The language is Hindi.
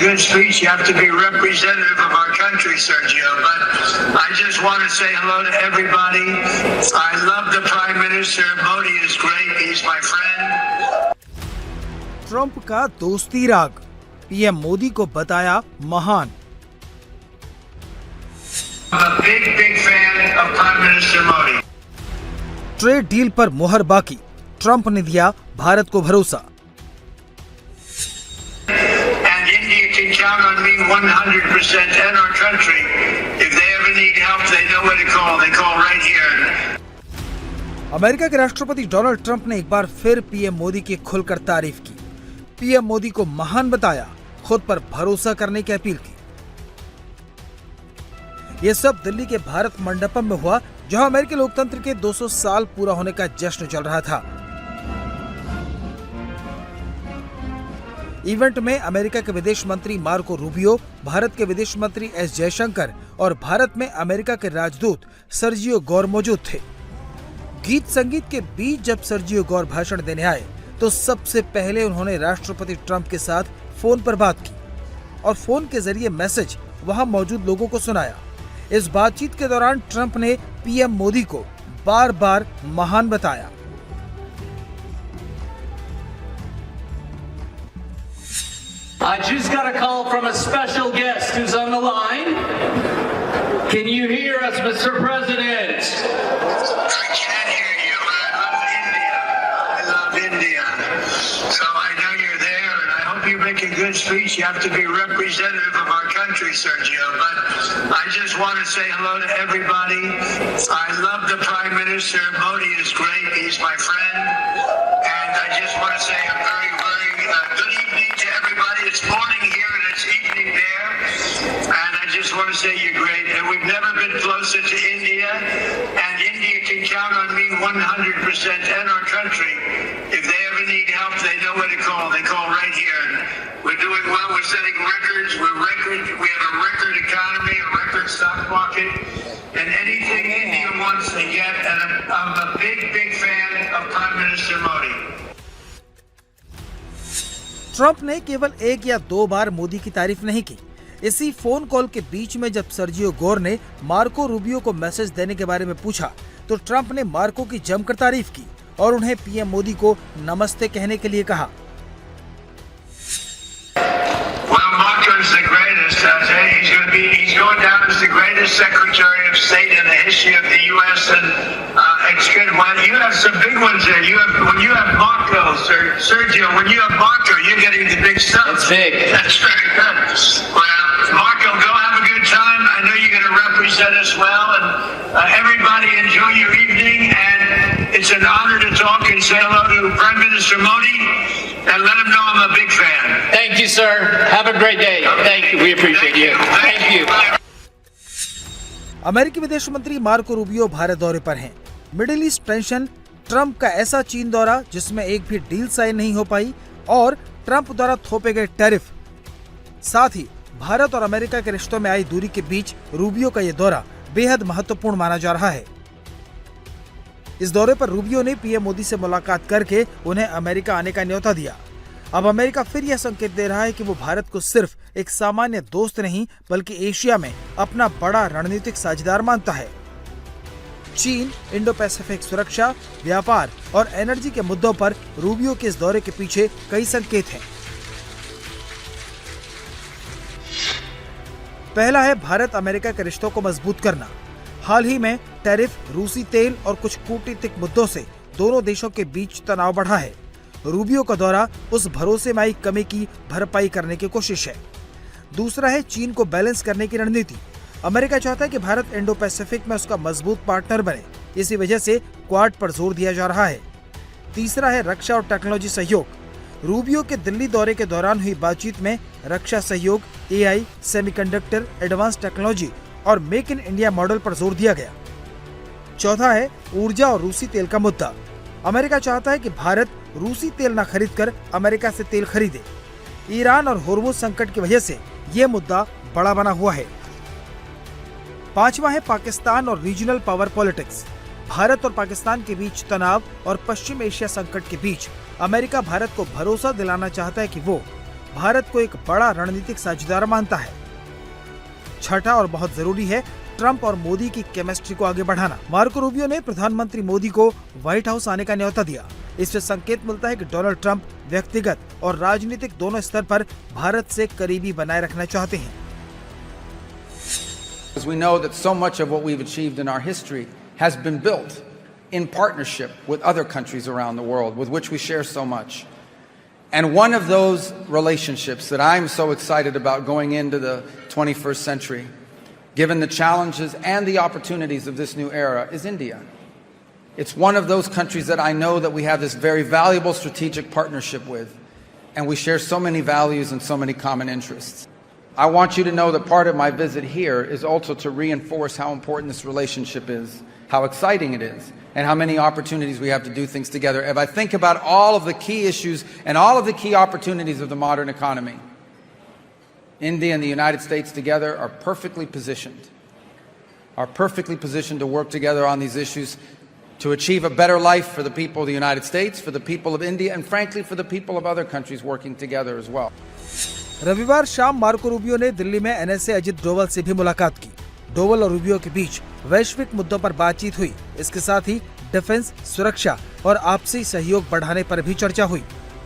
good speech, you have to be representative of our country, Sergio. But I just want to say hello to everybody. I love the Prime Minister. Modi is great. He's my friend. Trump का दोस्ती राग, पीएम मोदी को बताया महान। I'm a big fan of Prime Minister Modi. Trade deal पर मुहर बाकी, ट्रंप ने दिया भारत को भरोसा। And India can count on me 100% and our country. If they ever need help, they know where to call. They call right here. America के राष्ट्रपति डोनाल्ड ट्रंप ने एक बार फिर पीएम मोदी की खुलकर तारीफ की। पीएम मोदी को महान बताया, खुद पर भरोसा करने की अपील की। ये सब दिल्ली के भारत मंडपम में हुआ, जहां अमेरिकी लोकतंत्र के 200 साल पूरा होने का जश्न चल रहा था। इवेंट में अमेरिका के विदेश मंत्री मार्को रूबियो, भारत के विदेश मंत्री एस जयशंकर और भारत में अमेरिका के राजदूत सर्जियो गौर मौजूद थे। गीत संगीत के बीच जब सर्जियो गौर भाषण देने आए तो सबसे पहले उन्होंने राष्ट्रपति ट्रंप के साथ फोन पर बात की और फोन के जरिए मैसेज वहां मौजूद लोगों को सुनाया। इस बातचीत के दौरान ट्रंप ने पीएम मोदी को बार बार महान बताया। I just got a call from a special guest who's on the line. Can you hear us, Mr. President? I can hear you. I love India. I love India. So I know you're there, and I hope you make a good speech. You have to be representative of our country, Sergio. But I just want to say hello to everybody. I love the Prime Minister. Modi is great. He's my friend. And I just want to say a very good evening to everybody. It's morning here and it's evening there. And I just want to say you're great. And we've never been closer to India. And India can count on me 100% and our country. If they ever need help, they know where to call. They call right here. We're doing well. We're setting records. We have a record economy, a record stock market. And anything India wants to get. And I'm a big fan of Prime Minister Modi. Trump ने केवल एक या दो बार मोदी की तारीफ नहीं की। इसी फोन कॉल के बीच में जब सर्जियो गौर ने मार्को रूबियो को मैसेज देने के बारे में पूछा तो ट्रंप ने मार्को की जमकर तारीफ की और उन्हें पीएम मोदी को नमस्ते कहने के लिए कहा। He's going down as the greatest Secretary of State in the history of the U.S. and it's good. Well, you have some big ones there. When you have Marco, Sergio, when you have Marco, you're getting the big stuff. It's big. That's very good. Well, Marco, go have a good time. I know you're going to represent us well, and everybody enjoy your evening. And it's an honor to talk and say hello to Prime Minister Modi. And let him know I'm a big fan. Thank you, sir. Have a great day. Thank you. We appreciate you. Thank you. अमेरिकी विदेश मंत्री मार्को रूबियो भारत दौरे पर हैं। मिडिल ईस्ट टेंशन, ट्रंप का ऐसा चीन दौरा जिसमें एक भी डील साइन नहीं हो पाई और ट्रंप द्वारा थोपे गए टैरिफ, साथ ही भारत और अमेरिका के रिश्तों में आई दूरी के बीच रूबियो का यह दौरा बेहद महत्वपूर्ण माना जा रहा है। इस दौरे पर रूबियो ने पीएम मोदी से मुलाकात करके उन्हें अमेरिका आने का न्योता दिया। अब अमेरिका फिर यह संकेत दे रहा है कि वो भारत को सिर्फ एक सामान्य दोस्त नहीं बल्कि एशिया में अपना बड़ा रणनीतिक साझेदार मानता है। चीन, इंडो पैसिफिक सुरक्षा, व्यापार और एनर्जी के मुद्दों पर रूबियो के इस दौरे के पीछे कई संकेत हैं। पहला है भारत अमेरिका के रिश्तों को मजबूत करना। हाल ही में टैरिफ, रूसी तेल और कुछ कूटनीतिक मुद्दों से दोनों देशों के बीच तनाव बढ़ा है। रूबियो का दौरा उस भरोसे में आई कमी की भरपाई करने की कोशिश है। दूसरा है चीन को बैलेंस करने की रणनीति। अमेरिका चाहता है कि भारत इंडो पैसिफिक में उसका मजबूत पार्टनर बने, इसी वजह से क्वाड पर जोर दिया जा रहा है। तीसरा है रक्षा और टेक्नोलॉजी सहयोग। रूबियो के दिल्ली दौरे के दौरान हुई बातचीत में रक्षा सहयोग, एआई, सेमीकंडक्टर, एडवांस टेक्नोलॉजी और मेक इन इंडिया मॉडल पर जोर दिया गया। चौथा है ऊर्जा और रूसी तेल का मुद्दा। अमेरिका चाहता है कि भारत रूसी तेल न खरीदकर अमेरिका से तेल खरीदे। ईरान और होर्मुज संकट की वजह से यह मुद्दा बड़ा बना हुआ है। पांचवा है पाकिस्तान और रीजनल पावर पॉलिटिक्स। भारत और पाकिस्तान के बीच तनाव और पश्चिम एशिया संकट के बीच अमेरिका भारत को भरोसा दिलाना चाहता है कि वो भारत को एक बड़ा रणनीतिक साझेदार मानता है। छठा और बहुत जरूरी है ट्रंप और मोदी की केमिस्ट्री को आगे बढ़ाना। मार्को रूबियो ने प्रधानमंत्री मोदी को व्हाइट हाउस आने का न्योता दिया। इससे संकेत मिलता है कि डोनाल्ड ट्रंप व्यक्तिगत और राजनीतिक दोनों स्तर पर भारत से करीबी बनाए रखना चाहते हैं। As we know that so much of what we've achieved in our history has been built in partnership with other countries around the world with which we share so much. And one of those relationships that I'm so excited about going into the 21st century, given the challenges and the opportunities of this new era, is India. It's one of those countries that I know that we have this very valuable strategic partnership with, and we share so many values and so many common interests. I want you to know that part of my visit here is also to reinforce how important this relationship is, how exciting it is, and how many opportunities we have to do things together. If I think about all of the key issues and all of the key opportunities of the modern economy, India and the United States together are perfectly positioned to work together on these issues to achieve a better life for the people of the United States, for the people of India, and frankly for the people of other countries working together as well. रविवार शाम मार्को रूबियो ने दिल्ली में एनएसए अजित डोवल से भी मुलाकात की। डोवल और रूबियो के बीच वैश्विक मुद्दों पर बातचीत हुई। इसके साथ ही डिफेंस, सुरक्षा और आपसी सहयोग बढ़ाने पर भी चर्चा हुई।